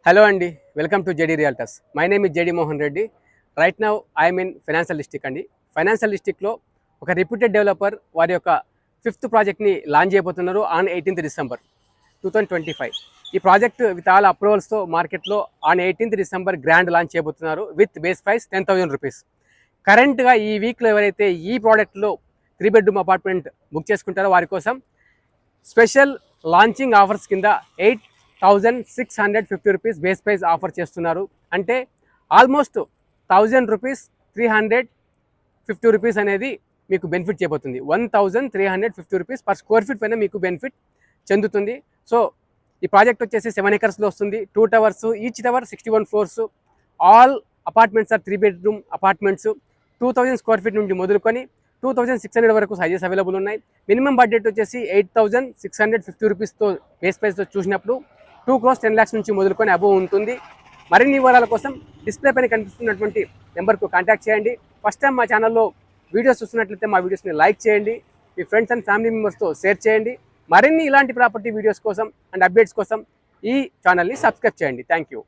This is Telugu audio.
Hello Andy, welcome to JD Realtors. My name is JD Mohan Reddy. Right now I am in Financial District అండి. ఫైనాన్షియల్ డిస్ట్రిక్ట్లో ఒక రిప్యూటెడ్ డెవలపర్ వారి యొక్క 5th ప్రాజెక్ట్ని లాంచ్ చేయబోతున్నారు ఆన్ 18th December 2025. ఈ ప్రాజెక్ట్ విత్ ఆల్ అప్రూవల్స్తో మార్కెట్లో on 18th December grand launch చేయబోతున్నారు విత్ బేస్ ప్రైస్ 10,000 రూపీస్. కరెంట్గా ఈ వీక్లో ఎవరైతే ఈ ప్రోడక్ట్లో 3 bedroom అపార్ట్మెంట్ బుక్ చేసుకుంటారో వారి కోసం స్పెషల్ లాంచింగ్ ఆఫర్స్ కింద 8,650 రూపీస్ బేస్ ప్రైస్ ఆఫర్ చేస్తున్నారు. అంటే ఆల్మోస్ట్ 1,000 రూపీస్ 350 రూపీస్ అనేది మీకు బెనిఫిట్ చేయబోతుంది. 1,350 రూపీస్ పర్ స్క్వేర్ ఫీట్ పైన మీకు బెనిఫిట్ చెందుతుంది. సో ఈ ప్రాజెక్ట్ వచ్చేసి 7 acres వస్తుంది. 2 towers, each tower 61 floors. All apartments are 3 bedroom apartments. 2,000 square feet నుండి మొదలుకొని 2,600 వరకు సైజెస్ అవైలబుల్ ఉన్నాయి. మినిమం బడ్జెట్ వచ్చేసి 8,650 రూపీస్తో బేస్ ప్రైస్తో చూసినప్పుడు 2 crores 10 lakhs నుంచి మొదలుకొని అబోవ్ ఉంటుంది. మరిన్ని వివరాల కోసం డిస్ప్లే పైన కనిపిస్తున్నటువంటి నెంబర్కు కాంటాక్ట్ చేయండి. ఫస్ట్ టైం మా ఛానల్లో వీడియోస్ చూస్తున్నట్లయితే మా వీడియోస్ని లైక్ చేయండి, మీ ఫ్రెండ్స్ అండ్ ఫ్యామిలీ మెంబర్స్తో షేర్ చేయండి. మరిన్ని ఇలాంటి ప్రాపర్టీ వీడియోస్ కోసం అండ్ అప్డేట్స్ కోసం ఈ ఛానల్ని సబ్స్క్రైబ్ చేయండి. Thank you.